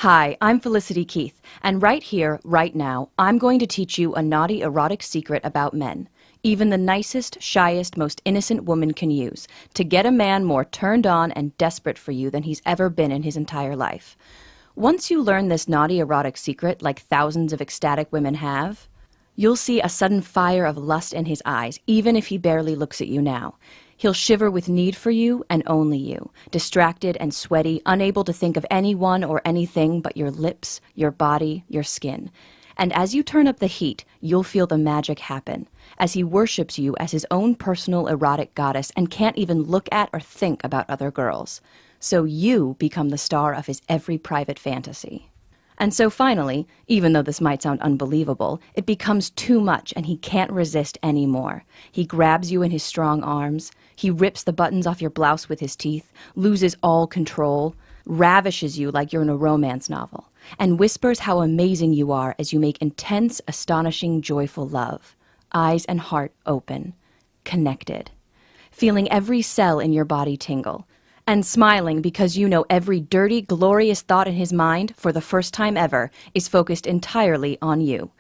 Hi, I'm Felicity Keith, and right here, right now, I'm going to teach you a naughty erotic secret about men. Even the nicest, shyest, most innocent woman can use to get a man more turned on and desperate for you than he's ever been in his entire life. Once you learn this naughty erotic secret, like thousands of ecstatic women have, you'll see a sudden fire of lust in his eyes, even if he barely looks at you now. He'll shiver with need for you and only you, distracted and sweaty, unable to think of anyone or anything but your lips, your body, your skin. And as you turn up the heat, you'll feel the magic happen, as he worships you as his own personal erotic goddess and can't even look at or think about other girls. So you become the star of his every private fantasy. And so finally, even though this might sound unbelievable, it becomes too much and he can't resist anymore. He grabs you in his strong arms, he rips the buttons off your blouse with his teeth, loses all control, ravishes you like you're in a romance novel, and whispers how amazing you are as you make intense, astonishing, joyful love. Eyes and heart open, connected, feeling every cell in your body tingle, and smiling because you know every dirty, glorious thought in his mind, for the first time ever, is focused entirely on you.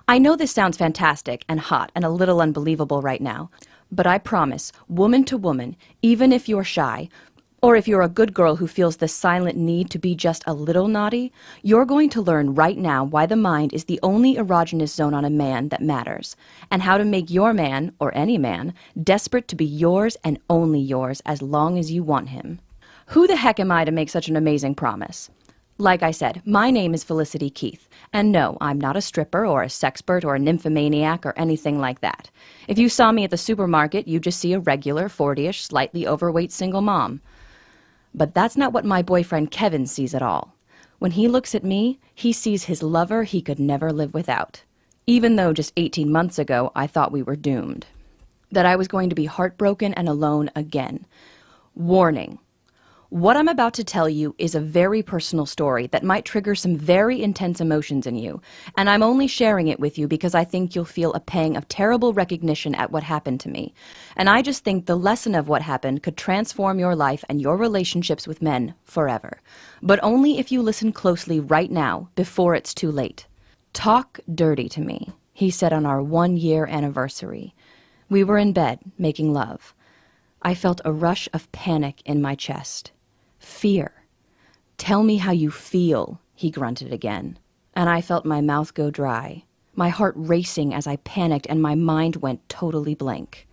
I know this sounds fantastic and hot and a little unbelievable right now, but I promise, woman to woman, even if you're shy, or if you're a good girl who feels the silent need to be just a little naughty, you're going to learn right now why the mind is the only erogenous zone on a man that matters, and how to make your man, or any man, desperate to be yours and only yours as long as you want him. Who the heck am I to make such an amazing promise? Like I said, my name is Felicity Keith, and no, I'm not a stripper or a sexpert or a nymphomaniac or anything like that. If you saw me at the supermarket, you'd just see a regular, 40-ish, slightly overweight single mom. But that's not what my boyfriend Kevin sees at all. When he looks at me, he sees his lover he could never live without. Even though just 18 months ago I thought we were doomed. That I was going to be heartbroken and alone again. Warning. What I'm about to tell you is a very personal story that might trigger some very intense emotions in you, and I'm only sharing it with you because I think you'll feel a pang of terrible recognition at what happened to me. And I just think the lesson of what happened could transform your life and your relationships with men forever. But only if you listen closely right now, before it's too late. "Talk dirty to me," he said on our 1-year anniversary. We were in bed, making love. I felt a rush of panic in my chest. Fear. "Tell me how you feel," he grunted again. And I felt my mouth go dry, my heart racing as I panicked and my mind went totally blank.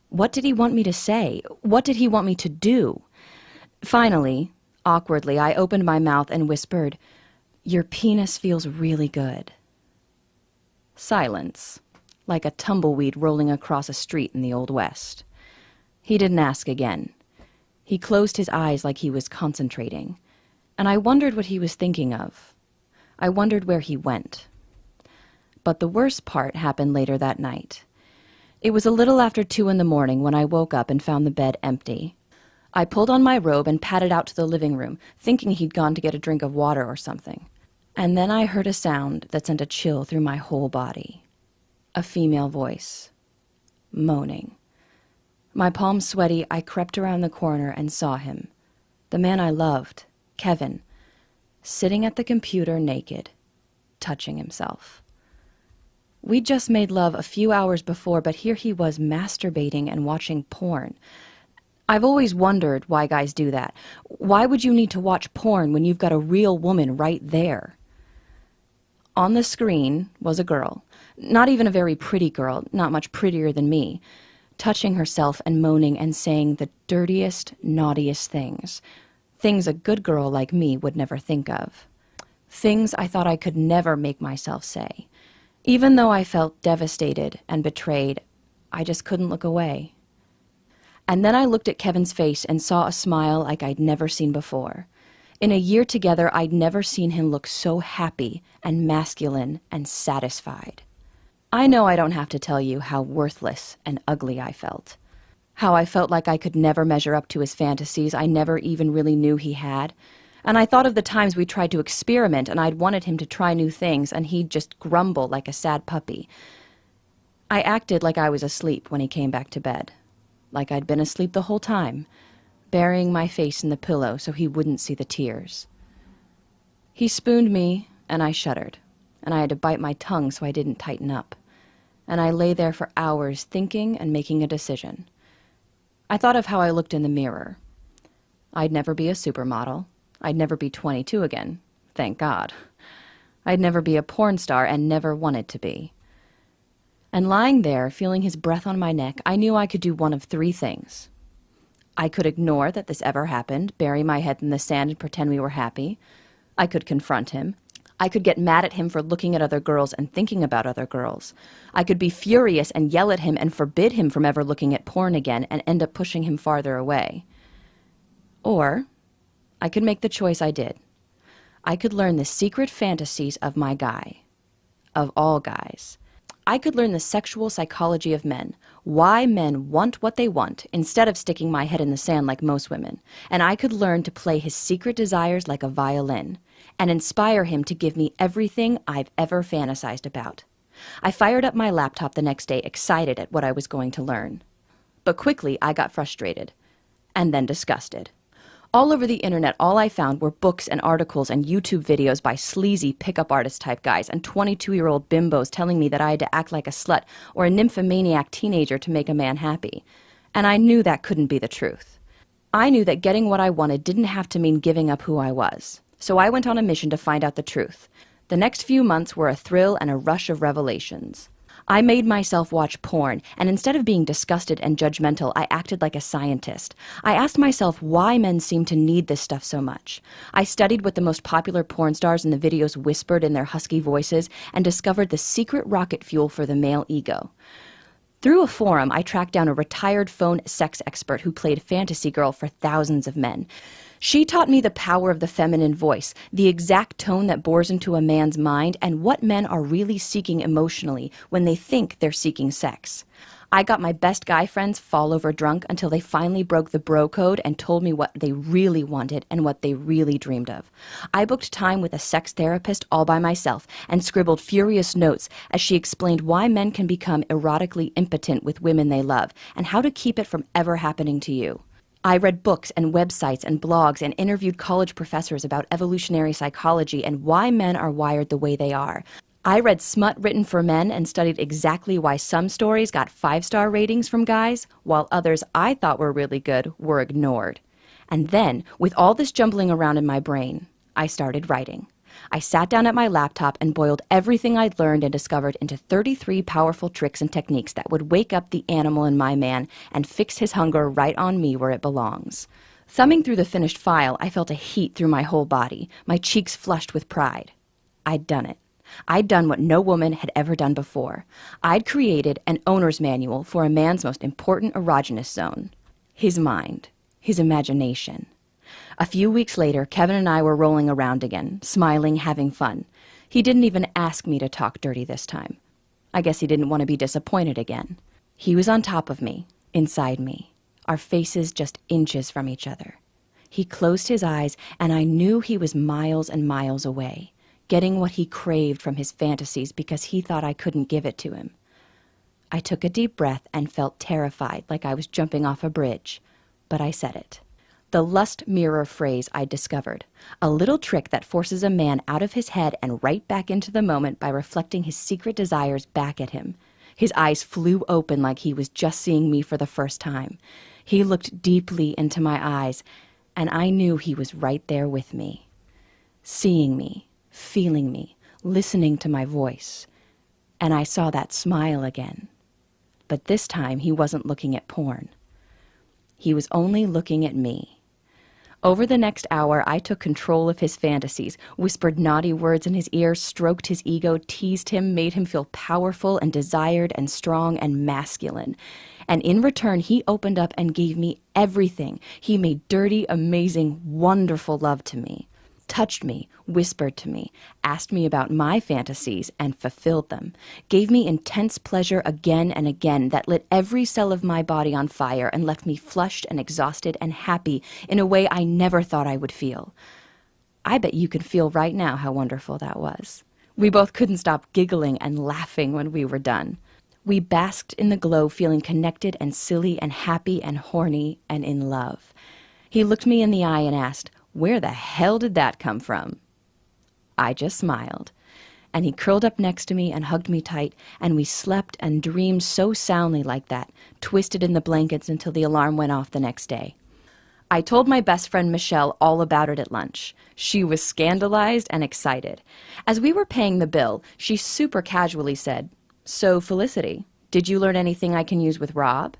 What did he want me to say? What did he want me to do? Finally, awkwardly, I opened my mouth and whispered, "Your penis feels really good." Silence, like a tumbleweed rolling across a street in the Old West. He didn't ask again. He closed his eyes like he was concentrating, and I wondered what he was thinking of. I wondered where he went. But the worst part happened later that night. It was a little after 2 in the morning when I woke up and found the bed empty. I pulled on my robe and padded out to the living room, thinking he'd gone to get a drink of water or something. And then I heard a sound that sent a chill through my whole body. A female voice. Moaning. My palms sweaty, I crept around the corner and saw him. The man I loved, Kevin, sitting at the computer naked, touching himself. We'd just made love a few hours before, but here he was masturbating and watching porn. I've always wondered why guys do that. Why would you need to watch porn when you've got a real woman right there? On the screen was a girl, not even a very pretty girl, not much prettier than me, touching herself and moaning and saying the dirtiest, naughtiest things. Things a good girl like me would never think of. Things I thought I could never make myself say. Even though I felt devastated and betrayed, I just couldn't look away. And then I looked at Kevin's face and saw a smile like I'd never seen before. In a year together, I'd never seen him look so happy and masculine and satisfied. I know I don't have to tell you how worthless and ugly I felt. How I felt like I could never measure up to his fantasies I never even really knew he had. And I thought of the times we tried to experiment and I'd wanted him to try new things and he'd just grumble like a sad puppy. I acted like I was asleep when he came back to bed. Like I'd been asleep the whole time, burying my face in the pillow so he wouldn't see the tears. He spooned me, and I shuddered, and I had to bite my tongue so I didn't tighten up. And I lay there for hours thinking and making a decision. I thought of how I looked in the mirror. I'd never be a supermodel. I'd never be 22 again, thank God. I'd never be a porn star and never wanted to be. And lying there, feeling his breath on my neck, I knew I could do one of three things. I could ignore that this ever happened, bury my head in the sand and pretend we were happy. I could confront him. I could get mad at him for looking at other girls and thinking about other girls. I could be furious and yell at him and forbid him from ever looking at porn again and end up pushing him farther away. Or I could make the choice I did. I could learn the secret fantasies of my guy. Of all guys. I could learn the sexual psychology of men, why men want what they want, instead of sticking my head in the sand like most women. And I could learn to play his secret desires like a violin, and inspire him to give me everything I've ever fantasized about. I fired up my laptop the next day, excited at what I was going to learn. But quickly I got frustrated, and then disgusted. All over the internet, all I found were books and articles and YouTube videos by sleazy pickup artist type guys and 22-year-old bimbos telling me that I had to act like a slut or a nymphomaniac teenager to make a man happy. And I knew that couldn't be the truth. I knew that getting what I wanted didn't have to mean giving up who I was. So I went on a mission to find out the truth. The next few months were a thrill and a rush of revelations. I made myself watch porn, and instead of being disgusted and judgmental, I acted like a scientist. I asked myself why men seem to need this stuff so much. I studied what the most popular porn stars in the videos whispered in their husky voices and discovered the secret rocket fuel for the male ego. Through a forum, I tracked down a retired phone sex expert who played fantasy girl for thousands of men. She taught me the power of the feminine voice, the exact tone that bores into a man's mind, and what men are really seeking emotionally when they think they're seeking sex. I got my best guy friends fall over drunk until they finally broke the bro code and told me what they really wanted and what they really dreamed of. I booked time with a sex therapist all by myself and scribbled furious notes as she explained why men can become erotically impotent with women they love and how to keep it from ever happening to you. I read books and websites and blogs and interviewed college professors about evolutionary psychology and why men are wired the way they are. I read smut written for men and studied exactly why some stories got 5-star ratings from guys, while others I thought were really good were ignored. And then, with all this jumbling around in my brain, I started writing. I sat down at my laptop and boiled everything I'd learned and discovered into 33 powerful tricks and techniques that would wake up the animal in my man and fix his hunger right on me where it belongs. Thumbing through the finished file, I felt a heat through my whole body, my cheeks flushed with pride. I'd done it. I'd done what no woman had ever done before. I'd created an owner's manual for a man's most important erogenous zone. His mind. His imagination. A few weeks later, Kevin and I were rolling around again, smiling, having fun. He didn't even ask me to talk dirty this time. I guess he didn't want to be disappointed again. He was on top of me, inside me, our faces just inches from each other. He closed his eyes, and I knew he was miles and miles away, getting what he craved from his fantasies because he thought I couldn't give it to him. I took a deep breath and felt terrified, like I was jumping off a bridge, but I said it. The lust mirror phrase I discovered, a little trick that forces a man out of his head and right back into the moment by reflecting his secret desires back at him. His eyes flew open like he was just seeing me for the first time. He looked deeply into my eyes, and I knew he was right there with me, seeing me, feeling me, listening to my voice. And I saw that smile again. But this time he wasn't looking at porn. He was only looking at me. Over the next hour, I took control of his fantasies, whispered naughty words in his ear, stroked his ego, teased him, made him feel powerful and desired and strong and masculine. And in return, he opened up and gave me everything. He made dirty, amazing, wonderful love to me, touched me, whispered to me, asked me about my fantasies and fulfilled them, gave me intense pleasure again and again that lit every cell of my body on fire and left me flushed and exhausted and happy in a way I never thought I would feel. I bet you can feel right now how wonderful that was. We both couldn't stop giggling and laughing when we were done. We basked in the glow, feeling connected and silly and happy and horny and in love. He looked me in the eye and asked, "Where the hell did that come from?" I just smiled. And he curled up next to me and hugged me tight, and we slept and dreamed so soundly like that, twisted in the blankets until the alarm went off the next day. I told my best friend Michelle all about it at lunch. She was scandalized and excited. As we were paying the bill, she super casually said, "So, Felicity, did you learn anything I can use with Rob?"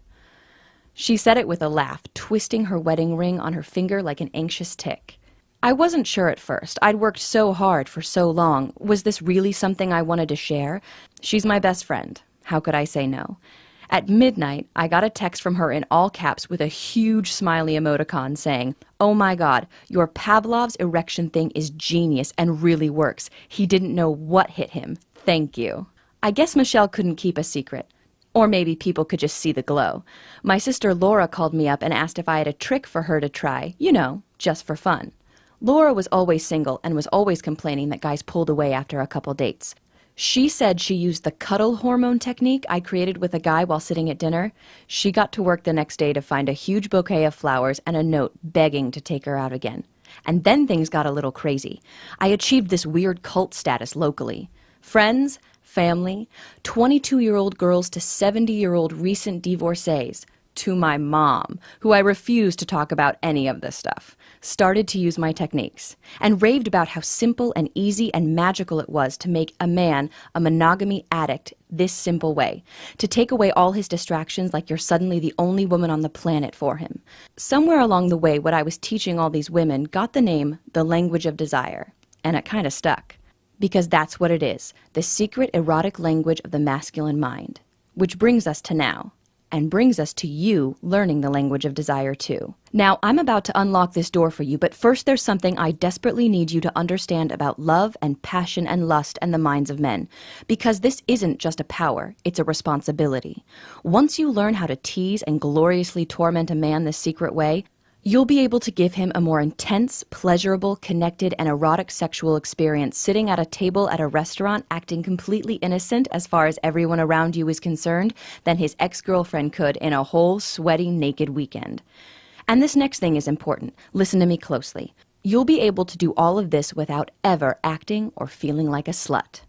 She said it with a laugh, twisting her wedding ring on her finger like an anxious tick. I wasn't sure at first. I'd worked so hard for so long. Was this really something I wanted to share? She's my best friend. How could I say no? At midnight, I got a text from her in all caps with a huge smiley emoticon saying, "Oh my God, your Pavlov's erection thing is genius and really works. He didn't know what hit him. Thank you." I guess Michelle couldn't keep a secret. Or maybe people could just see the glow. My sister Laura called me up and asked if I had a trick for her to try, just for fun. Laura was always single and was always complaining that guys pulled away after a couple dates. She said she used the cuddle hormone technique I created with a guy while sitting at dinner. She got to work the next day to find a huge bouquet of flowers and a note begging to take her out again. And then things got a little crazy. I achieved this weird cult status locally. Friends, family, 22-year-old girls to 70-year-old recent divorcees, to my mom, who I refused to talk about any of this stuff, started to use my techniques, and raved about how simple and easy and magical it was to make a man a monogamy addict this simple way, to take away all his distractions like you're suddenly the only woman on the planet for him. Somewhere along the way, what I was teaching all these women got the name The Language of Desire, and it kind of stuck. Because that's what it is, the secret erotic language of the masculine mind. Which brings us to now. And brings us to you learning the language of desire too. Now, I'm about to unlock this door for you, but first there's something I desperately need you to understand about love and passion and lust and the minds of men. Because this isn't just a power, it's a responsibility. Once you learn how to tease and gloriously torment a man this secret way, you'll be able to give him a more intense, pleasurable, connected, and erotic sexual experience sitting at a table at a restaurant acting completely innocent as far as everyone around you is concerned than his ex-girlfriend could in a whole sweaty, naked weekend. And this next thing is important. Listen to me closely. You'll be able to do all of this without ever acting or feeling like a slut.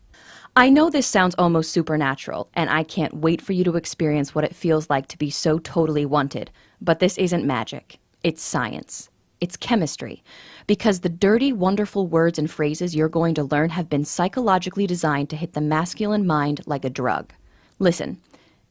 I know this sounds almost supernatural, and I can't wait for you to experience what it feels like to be so totally wanted, but this isn't magic. It's science. It's chemistry. Because the dirty, wonderful words and phrases you're going to learn have been psychologically designed to hit the masculine mind like a drug. Listen,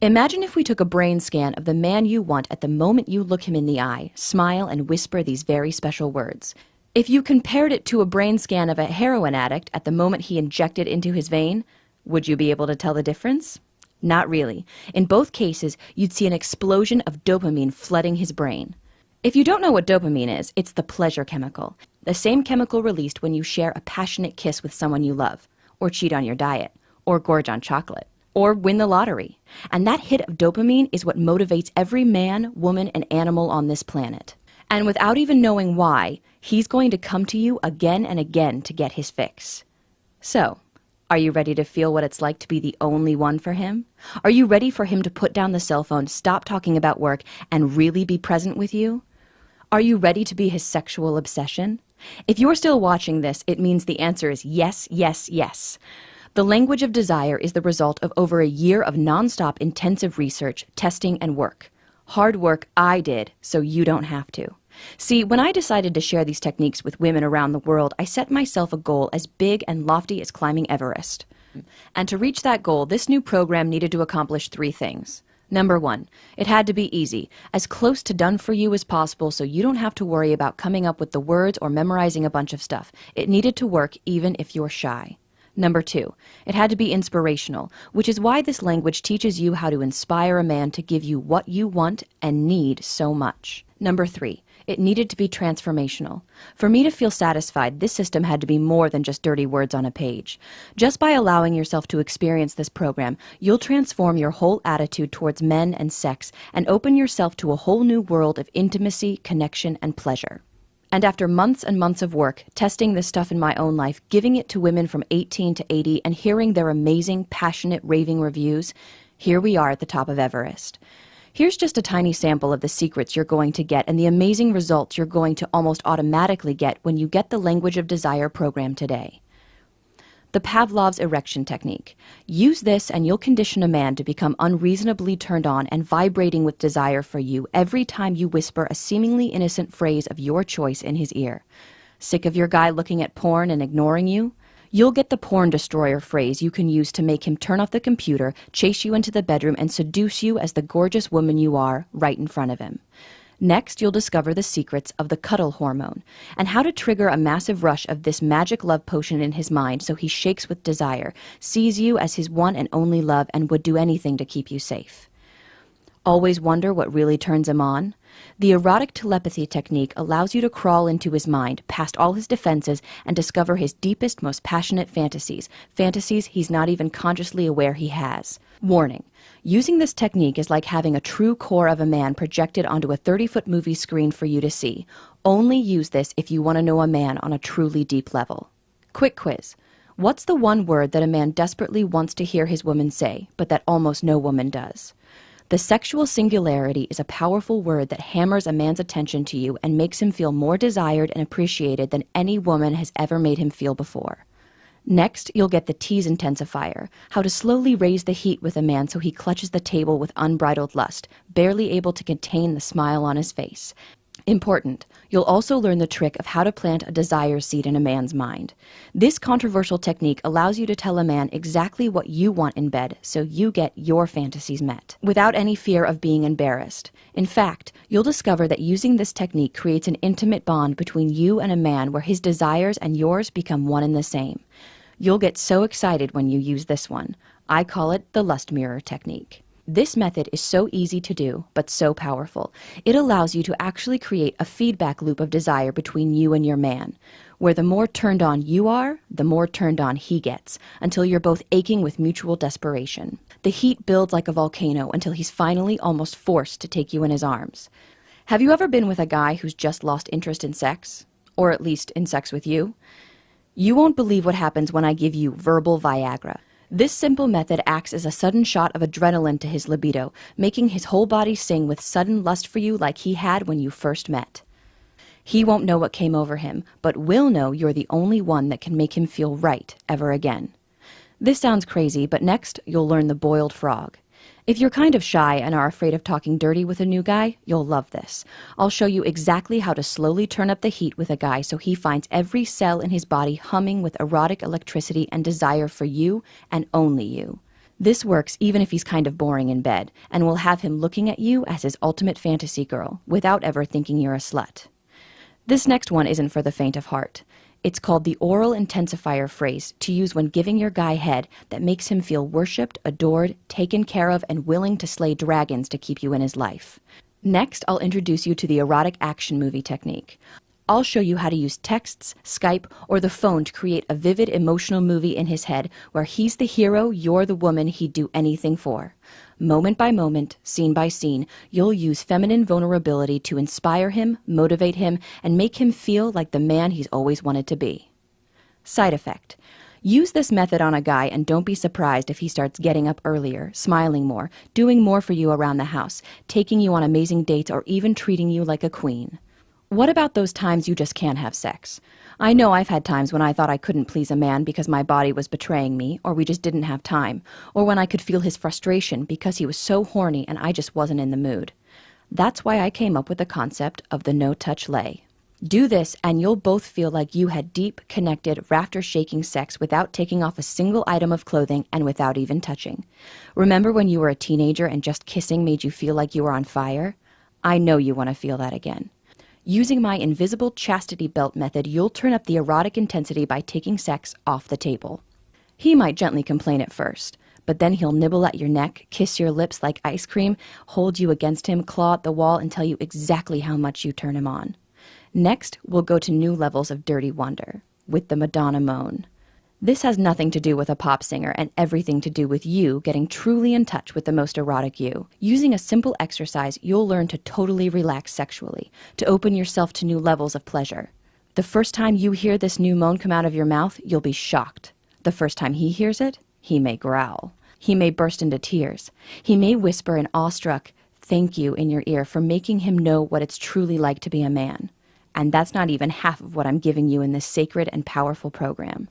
imagine if we took a brain scan of the man you want at the moment you look him in the eye, smile, and whisper these very special words. If you compared it to a brain scan of a heroin addict at the moment he injected into his vein, would you be able to tell the difference? Not really. In both cases, you'd see an explosion of dopamine flooding his brain. If you don't know what dopamine is, it's the pleasure chemical, the same chemical released when you share a passionate kiss with someone you love, or cheat on your diet, or gorge on chocolate, or win the lottery. And that hit of dopamine is what motivates every man, woman, and animal on this planet. And without even knowing why, he's going to come to you again and again to get his fix. So, are you ready to feel what it's like to be the only one for him? Are you ready for him to put down the cell phone, stop talking about work, and really be present with you? Are you ready to be his sexual obsession? If you're still watching this, it means the answer is yes, yes, yes. The language of desire is the result of over a year of nonstop intensive research, testing, and work. Hard work I did, so you don't have to. See, when I decided to share these techniques with women around the world, I set myself a goal as big and lofty as climbing Everest. And to reach that goal, this new program needed to accomplish 3 things. Number 1, it had to be easy, as close to done for you as possible so you don't have to worry about coming up with the words or memorizing a bunch of stuff. It needed to work even if you're shy. Number 2, it had to be inspirational, which is why this language teaches you how to inspire a man to give you what you want and need so much. Number 3, it needed to be transformational. For me to feel satisfied, this system had to be more than just dirty words on a page. Just by allowing yourself to experience this program, you'll transform your whole attitude towards men and sex and open yourself to a whole new world of intimacy, connection, and pleasure. And after months and months of work, testing this stuff in my own life, giving it to women from 18 to 80, and hearing their amazing, passionate, raving reviews, here we are at the top of Everest. Here's just a tiny sample of the secrets you're going to get and the amazing results you're going to almost automatically get when you get the Language of Desire program today. The Pavlov's erection technique. Use this and you'll condition a man to become unreasonably turned on and vibrating with desire for you every time you whisper a seemingly innocent phrase of your choice in his ear. Sick of your guy looking at porn and ignoring you? You'll get the porn destroyer phrase you can use to make him turn off the computer, chase you into the bedroom, and seduce you as the gorgeous woman you are right in front of him. Next, you'll discover the secrets of the cuddle hormone and how to trigger a massive rush of this magic love potion in his mind so he shakes with desire, sees you as his one and only love, and would do anything to keep you safe. Always wonder what really turns him on? The erotic telepathy technique allows you to crawl into his mind, past all his defenses, and discover his deepest, most passionate fantasies he's not even consciously aware he has. Warning. Using this technique is like having a true core of a man projected onto a 30-foot movie screen for you to see. Only use this if you want to know a man on a truly deep level. Quick quiz. What's the one word that a man desperately wants to hear his woman say, but that almost no woman does? The sexual singularity is a powerful word that hammers a man's attention to you and makes him feel more desired and appreciated than any woman has ever made him feel before. Next, you'll get the tease intensifier, how to slowly raise the heat with a man so he clutches the table with unbridled lust, barely able to contain the smile on his face. Important, you'll also learn the trick of how to plant a desire seed in a man's mind. This controversial technique allows you to tell a man exactly what you want in bed so you get your fantasies met, without any fear of being embarrassed. In fact, you'll discover that using this technique creates an intimate bond between you and a man where his desires and yours become one and the same. You'll get so excited when you use this one. I call it the lust mirror technique. This method is so easy to do, but so powerful. It allows you to actually create a feedback loop of desire between you and your man, where the more turned on you are, the more turned on he gets, until you're both aching with mutual desperation. The heat builds like a volcano until he's finally almost forced to take you in his arms. Have you ever been with a guy who's just lost interest in sex? Or at least in sex with you? You won't believe what happens when I give you verbal Viagra. This simple method acts as a sudden shot of adrenaline to his libido, making his whole body sing with sudden lust for you like he had when you first met. He won't know what came over him, but will know you're the only one that can make him feel right ever again. This sounds crazy, but next you'll learn the boiled frog. If you're kind of shy and are afraid of talking dirty with a new guy, you'll love this. I'll show you exactly how to slowly turn up the heat with a guy so he finds every cell in his body humming with erotic electricity and desire for you and only you. This works even if he's kind of boring in bed, and will have him looking at you as his ultimate fantasy girl, without ever thinking you're a slut. This next one isn't for the faint of heart. It's called the oral intensifier phrase to use when giving your guy head that makes him feel worshipped, adored, taken care of, and willing to slay dragons to keep you in his life. Next, I'll introduce you to the erotic action movie technique. I'll show you how to use texts, Skype, or the phone to create a vivid emotional movie in his head where he's the hero, you're the woman he'd do anything for. Moment by moment, scene by scene, you'll use feminine vulnerability to inspire him, motivate him, and make him feel like the man he's always wanted to be. Side effect. Use this method on a guy and don't be surprised if he starts getting up earlier, smiling more, doing more for you around the house, taking you on amazing dates, or even treating you like a queen. What about those times you just can't have sex? I know I've had times when I thought I couldn't please a man because my body was betraying me, or we just didn't have time, or when I could feel his frustration because he was so horny and I just wasn't in the mood. That's why I came up with the concept of the no-touch lay. Do this and you'll both feel like you had deep, connected, rafter-shaking sex without taking off a single item of clothing and without even touching. Remember when you were a teenager and just kissing made you feel like you were on fire? I know you want to feel that again. Using my invisible chastity belt method, you'll turn up the erotic intensity by taking sex off the table. He might gently complain at first, but then he'll nibble at your neck, kiss your lips like ice cream, hold you against him, claw at the wall, and tell you exactly how much you turn him on. Next, we'll go to new levels of dirty wonder, with the Madonna moan. This has nothing to do with a pop singer and everything to do with you getting truly in touch with the most erotic you. Using a simple exercise, you'll learn to totally relax sexually, to open yourself to new levels of pleasure. The first time you hear this new moan come out of your mouth, you'll be shocked. The first time he hears it, he may growl. He may burst into tears. He may whisper an awestruck thank you in your ear for making him know what it's truly like to be a man. And that's not even half of what I'm giving you in this sacred and powerful program.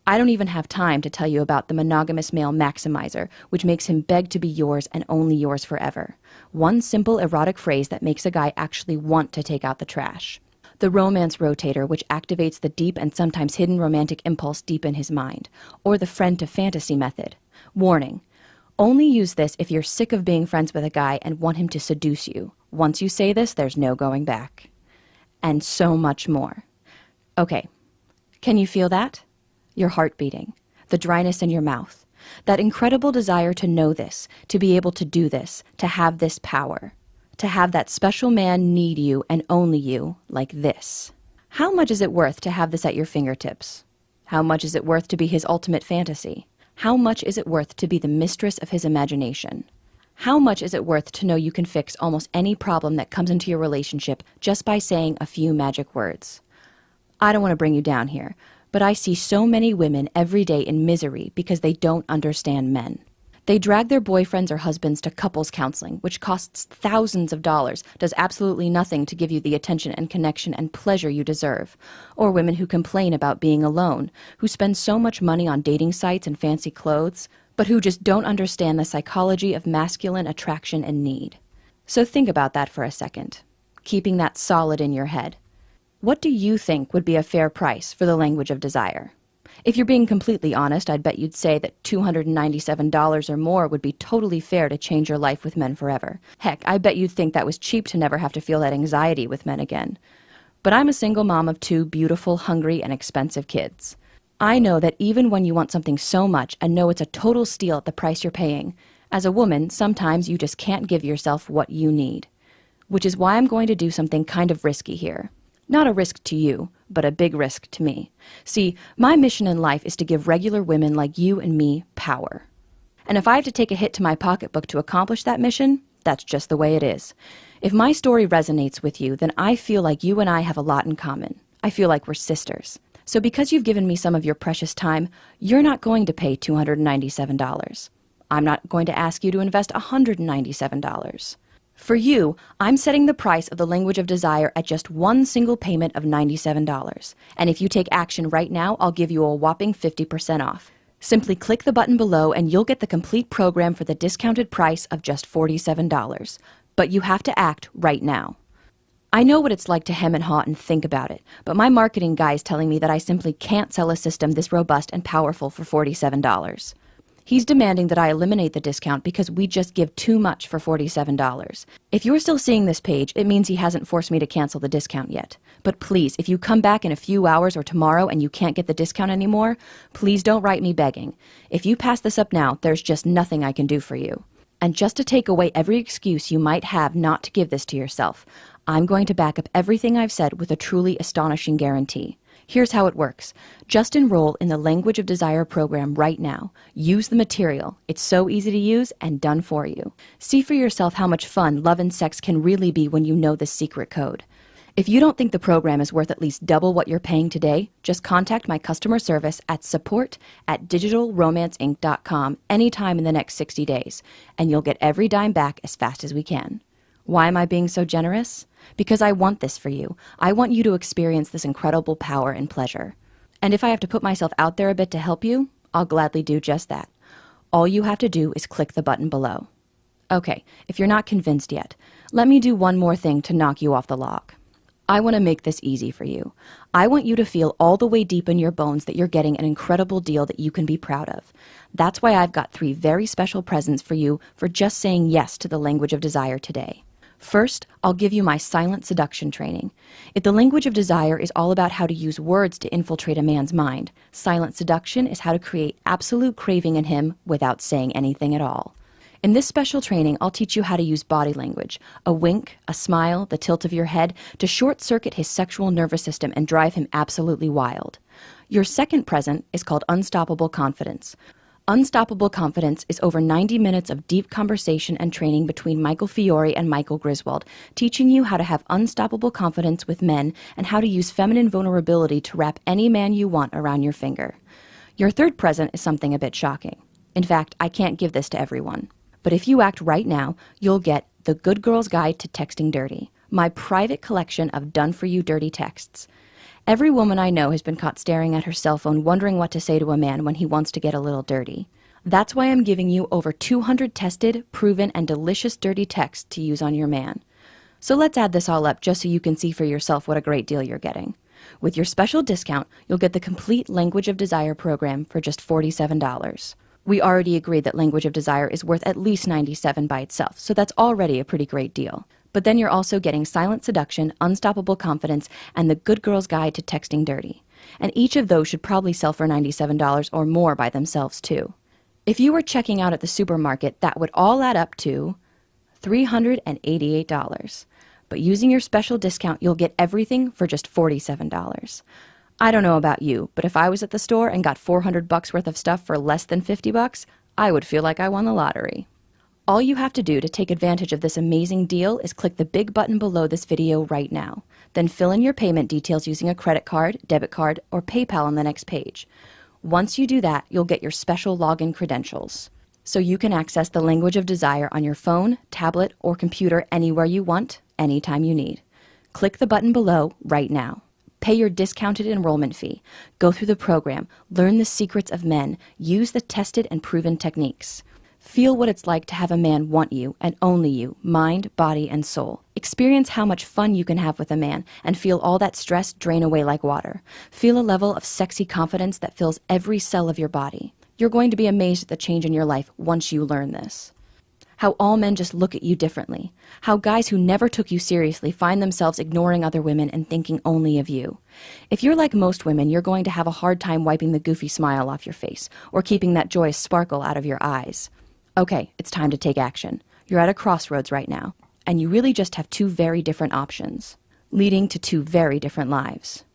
I don't even have time to tell you about the monogamous male maximizer, which makes him beg to be yours and only yours forever. One simple erotic phrase that makes a guy actually want to take out the trash. The romance rotator, which activates the deep and sometimes hidden romantic impulse deep in his mind. Or the friend to fantasy method. Warning. Only use this if you're sick of being friends with a guy and want him to seduce you. Once you say this, there's no going back. And so much more. Okay. Can you feel that? Your heart beating, the dryness in your mouth, that incredible desire to know this, to be able to do this, to have this power, to have that special man need you and only you like this. How much is it worth to have this at your fingertips? How much is it worth to be his ultimate fantasy? How much is it worth to be the mistress of his imagination? How much is it worth to know you can fix almost any problem that comes into your relationship just by saying a few magic words? I don't want to bring you down here, but I see so many women every day in misery because they don't understand men. They drag their boyfriends or husbands to couples counseling, which costs thousands of dollars, does absolutely nothing to give you the attention and connection and pleasure you deserve. Or women who complain about being alone, who spend so much money on dating sites and fancy clothes, but who just don't understand the psychology of masculine attraction and need. So think about that for a second, keeping that solid in your head. What do you think would be a fair price for the language of desire? If you're being completely honest, I'd bet you'd say that $297 or more would be totally fair to change your life with men forever. Heck, I bet you'd think that was cheap to never have to feel that anxiety with men again. But I'm a single mom of 2 beautiful, hungry, and expensive kids. I know that even when you want something so much and know it's a total steal at the price you're paying, as a woman, sometimes you just can't give yourself what you need. Which is why I'm going to do something kind of risky here. Not a risk to you, but a big risk to me. See, my mission in life is to give regular women like you and me power. And if I have to take a hit to my pocketbook to accomplish that mission, that's just the way it is. If my story resonates with you, then I feel like you and I have a lot in common. I feel like we're sisters. So because you've given me some of your precious time, you're not going to pay $297. I'm not going to ask you to invest $197. For you, I'm setting the price of the language of desire at just one single payment of $97. And if you take action right now, I'll give you a whopping 50% off. Simply click the button below and you'll get the complete program for the discounted price of just $47. But you have to act right now. I know what it's like to hem and haw and think about it, but my marketing guy is telling me that I simply can't sell a system this robust and powerful for $47. He's demanding that I eliminate the discount because we just give too much for $47. If you're still seeing this page, it means he hasn't forced me to cancel the discount yet. But please, if you come back in a few hours or tomorrow and you can't get the discount anymore, please don't write me begging. If you pass this up now, there's just nothing I can do for you. And just to take away every excuse you might have not to give this to yourself, I'm going to back up everything I've said with a truly astonishing guarantee. Here's how it works. Just enroll in the Language of Desire program right now. Use the material. It's so easy to use and done for you. See for yourself how much fun love and sex can really be when you know this secret code. If you don't think the program is worth at least double what you're paying today, just contact my customer service at support@digitalromanceinc.com anytime in the next 60 days, and you'll get every dime back as fast as we can. Why am I being so generous? Because I want this for you. I want you to experience this incredible power and pleasure. And if I have to put myself out there a bit to help you, I'll gladly do just that. All you have to do is click the button below. Okay, if you're not convinced yet, let me do one more thing to knock you off the log. I want to make this easy for you. I want you to feel all the way deep in your bones that you're getting an incredible deal that you can be proud of. That's why I've got 3 very special presents for you for just saying yes to the Language of Desire today. First, I'll give you my silent seduction training. If the Language of Desire is all about how to use words to infiltrate a man's mind, silent seduction is how to create absolute craving in him without saying anything at all. In this special training, I'll teach you how to use body language, a wink, a smile, the tilt of your head, to short-circuit his sexual nervous system and drive him absolutely wild. Your second present is called Unstoppable Confidence. Unstoppable Confidence is over 90 minutes of deep conversation and training between Michael Fiore and Michael Griswold, teaching you how to have unstoppable confidence with men and how to use feminine vulnerability to wrap any man you want around your finger. Your third present is something a bit shocking. In fact, I can't give this to everyone. But if you act right now, you'll get The Good Girl's Guide to Texting Dirty, my private collection of done-for-you dirty texts. Every woman I know has been caught staring at her cell phone wondering what to say to a man when he wants to get a little dirty. That's why I'm giving you over 200 tested, proven, and delicious dirty texts to use on your man. So let's add this all up just so you can see for yourself what a great deal you're getting. With your special discount, you'll get the complete Language of Desire program for just $47. We already agreed that Language of Desire is worth at least $97 by itself, so that's already a pretty great deal. But then you're also getting Silent Seduction, Unstoppable Confidence, and the Good Girl's Guide to Texting Dirty. And each of those should probably sell for $97 or more by themselves too. If you were checking out at the supermarket, that would all add up to $388. But using your special discount, you'll get everything for just $47. I don't know about you, but if I was at the store and got $400 worth of stuff for less than $50, I would feel like I won the lottery. All you have to do to take advantage of this amazing deal is click the big button below this video right now. Then fill in your payment details using a credit card, debit card, or PayPal on the next page. Once you do that, you'll get your special login credentials, so you can access the Language of Desire on your phone, tablet, or computer anywhere you want, anytime you need. Click the button below right now. Pay your discounted enrollment fee. Go through the program, learn the secrets of men, use the tested and proven techniques. Feel what it's like to have a man want you and only you, mind, body, and soul. Experience how much fun you can have with a man and feel all that stress drain away like water. Feel a level of sexy confidence that fills every cell of your body. You're going to be amazed at the change in your life once you learn this. How all men just look at you differently. How guys who never took you seriously find themselves ignoring other women and thinking only of you. If you're like most women, you're going to have a hard time wiping the goofy smile off your face or keeping that joyous sparkle out of your eyes. Okay, it's time to take action. You're at a crossroads right now, and you really just have two very different options, leading to two very different lives.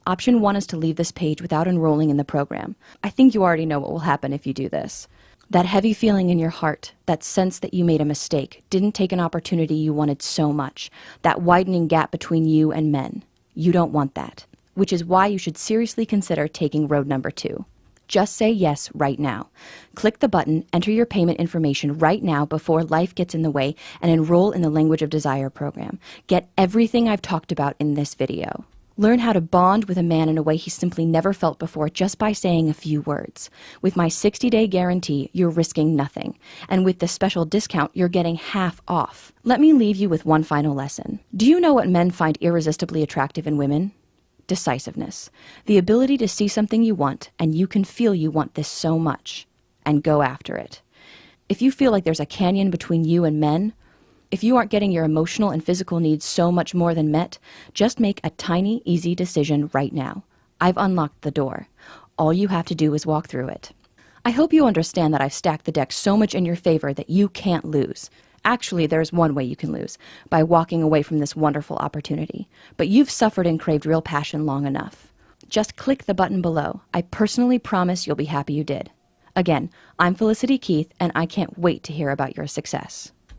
Option 1 is to leave this page without enrolling in the program. I think you already know what will happen if you do this. That heavy feeling in your heart, that sense that you made a mistake, didn't take an opportunity you wanted so much, that widening gap between you and men. You don't want that, which is why you should seriously consider taking road number 2. Just say yes right now. Click the button, enter your payment information right now before life gets in the way, and enroll in the Language of Desire program. Get everything I've talked about in this video. Learn how to bond with a man in a way he simply never felt before just by saying a few words. With my 60-day guarantee, you're risking nothing. And with this special discount, you're getting half off. Let me leave you with one final lesson. Do you know what men find irresistibly attractive in women? Decisiveness. The ability to see something you want, and you can feel you want this so much, and go after it. If you feel like there's a canyon between you and men, if you aren't getting your emotional and physical needs so much more than met, just make a tiny, easy decision right now. I've unlocked the door. All you have to do is walk through it. I hope you understand that I've stacked the deck so much in your favor that you can't lose. Actually, there's one way you can lose, by walking away from this wonderful opportunity. But you've suffered and craved real passion long enough. Just click the button below. I personally promise you'll be happy you did. Again, I'm Felicity Keith, and I can't wait to hear about your success.